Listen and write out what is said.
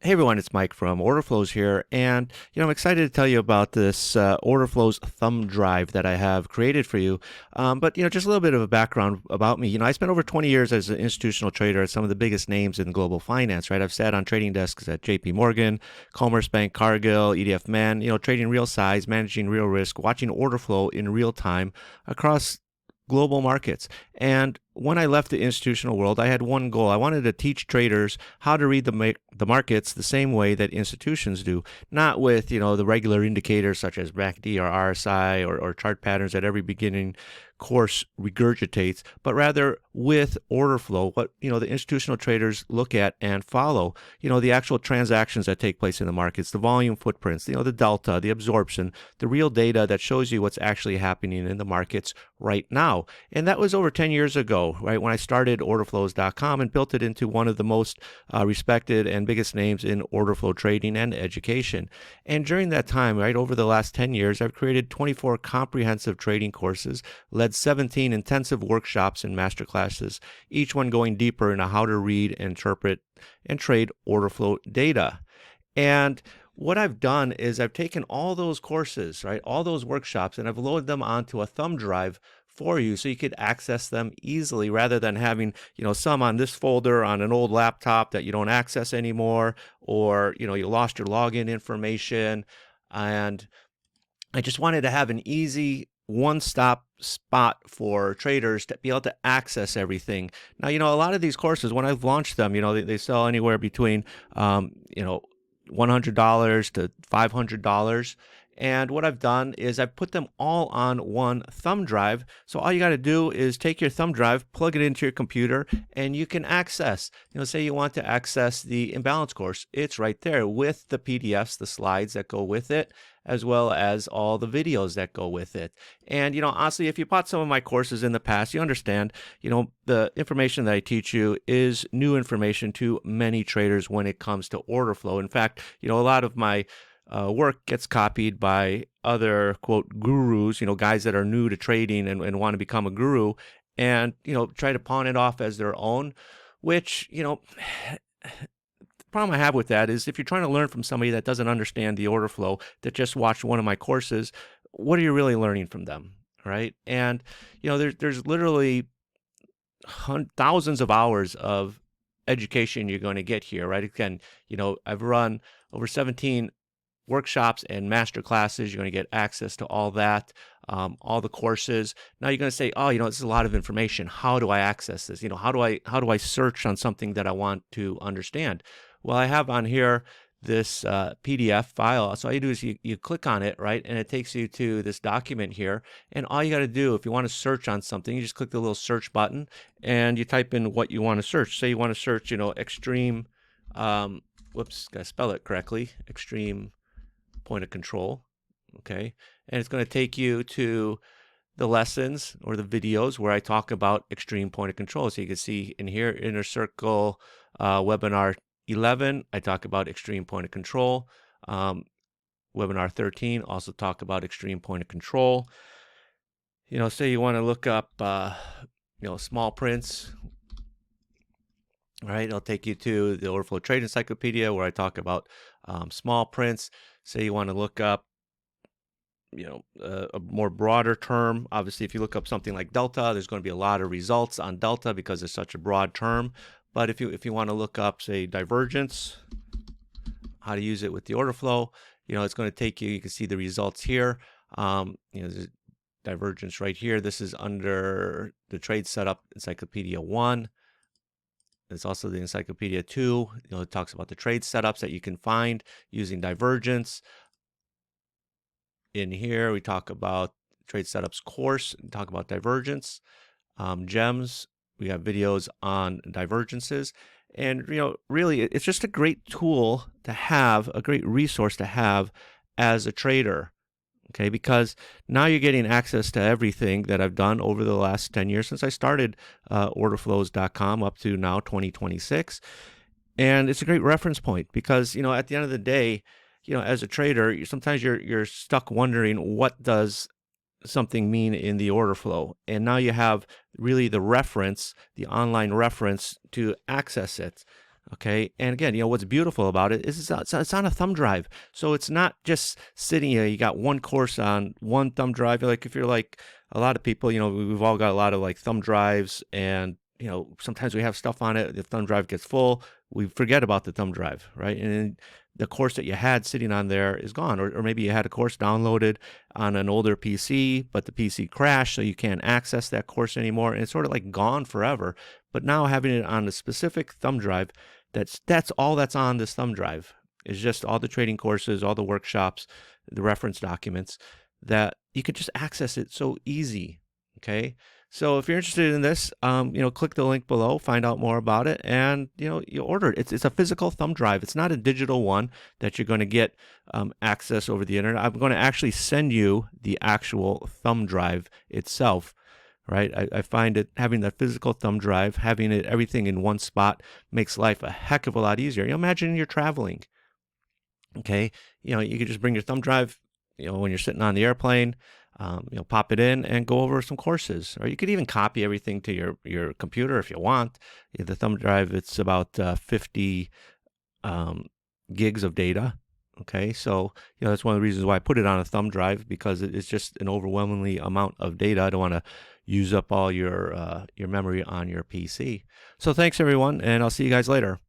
Hey everyone, it's Mike from Orderflows here, and I'm excited to tell you about this Orderflows Thumbdrive that I have created for you. But just a little bit of a background about me. I spent over 20 years as an institutional trader at some of the biggest names in global finance. Right, I've sat on trading desks at J.P. Morgan, Commerzbank, Cargill, EDF Man. Trading real size, managing real risk, watching order flow in real time across global markets. And when I left the institutional world, I had one goal. I wanted to teach traders how to read the markets the same way that institutions do, not with the regular indicators such as MACD or RSI or chart patterns that every beginning course regurgitates, but rather with order flow, what the institutional traders look at and follow. The actual transactions that take place in the markets, the volume footprints, the delta, the absorption, the real data that shows you what's actually happening in the markets right now. And that was over 10 years ago, right, when I started Orderflows.com and built it into one of the most respected and biggest names in order flow trading and education. And during that time, right, over the last 10 years, I've created 24 comprehensive trading courses, led 17 intensive workshops and masterclasses, each one going deeper into how to read, interpret, and trade order flow data. And what I've done is I've taken all those courses, right, all those workshops, and I've loaded them onto a thumb drive for you so you could access them easily rather than having, some on this folder on an old laptop that you don't access anymore, or, you lost your login information. And I just wanted to have an easy one-stop spot for traders to be able to access everything. Now, a lot of these courses, when I've launched them, they sell anywhere between, $100 to $500. And what I've done is I've put them all on one thumb drive. So all you got to do is take your thumb drive, plug it into your computer, and you can access, say you want to access the imbalance course. It's right there with the PDFs, the slides that go with it, as well as all the videos that go with it. And, honestly, if you bought some of my courses in the past, you understand, the information that I teach you is new information to many traders when it comes to order flow. In fact, a lot of my work gets copied by other, quote, gurus, guys that are new to trading and want to become a guru and, try to pawn it off as their own, which, the problem I have with that is if you're trying to learn from somebody that doesn't understand the order flow, that just watched one of my courses, what are you really learning from them, right? And, there's literally thousands of hours of education you're going to get here, right? Again, I've run over 17 workshops and master classes. You're going to get access to all that, all the courses. Now you're going to say, oh, this is a lot of information. How do I access this? How do I search on something that I want to understand? Well, I have on here this PDF file. So all you do is you click on it, right? And it takes you to this document here. And all you got to do, if you want to search on something, you just click the little search button and you type in what you want to search. Say you want to search, extreme, whoops, got to spell it correctly, extreme point of control, okay? And it's going to take you to the lessons or the videos where I talk about extreme point of control. So you can see in here, Inner Circle webinar 11, I talk about extreme point of control. Webinar 13, also talk about extreme point of control. Say you want to look up, small prints, all right? It'll take you to the Orderflow Trade Encyclopedia where I talk about small prints. Say you want to look up, a more broader term. Obviously, if you look up something like delta, there's going to be a lot of results on delta because it's such a broad term. But if you want to look up, say, divergence, how to use it with the order flow, it's going to take you. You can see the results here. There's divergence right here. This is under the Trade Setup Encyclopedia 1. There's also the Encyclopedia 2. It talks about the trade setups that you can find using divergence. In here, we talk about trade setups course, and talk about divergence. Gems, we have videos on divergences. And, really, it's just a great tool to have, a great resource to have as a trader. Okay, because now you're getting access to everything that I've done over the last 10 years since I started Orderflows.com up to now 2026. And it's a great reference point because, at the end of the day, as a trader, sometimes you're stuck wondering what does something mean in the order flow. And now you have really the reference, the online reference to access it. Okay, and again, what's beautiful about it is it's on a thumb drive, so it's not just sitting here. You got one course on one thumb drive. Like if you're like a lot of people, we've all got a lot of like thumb drives, and sometimes we have stuff on it. The thumb drive gets full, we forget about the thumb drive, right? And then the course that you had sitting on there is gone, or maybe you had a course downloaded on an older PC, but the PC crashed, so you can't access that course anymore, and it's sort of like gone forever. But now having it on a specific thumb drive, that's all that's on this thumb drive, is just all the trading courses, all the workshops, the reference documents, that you could just access it so easy. Okay, so if you're interested in this, click the link below, find out more about it, and you order it. It's a physical thumb drive. It's not a digital one that you're going to get access over the internet. I'm going to actually send you the actual thumb drive itself. Right, I find it, having that physical thumb drive, having it everything in one spot, makes life a heck of a lot easier. Imagine you're traveling. Okay, you could just bring your thumb drive, when you're sitting on the airplane, pop it in and go over some courses. Or you could even copy everything to your computer if you want. The thumb drive, it's about 50 gigs of data. Okay, so that's one of the reasons why I put it on a thumb drive, because it's just an overwhelmingly amount of data. I don't want to use up all your memory on your PC. So thanks everyone, and I'll see you guys later.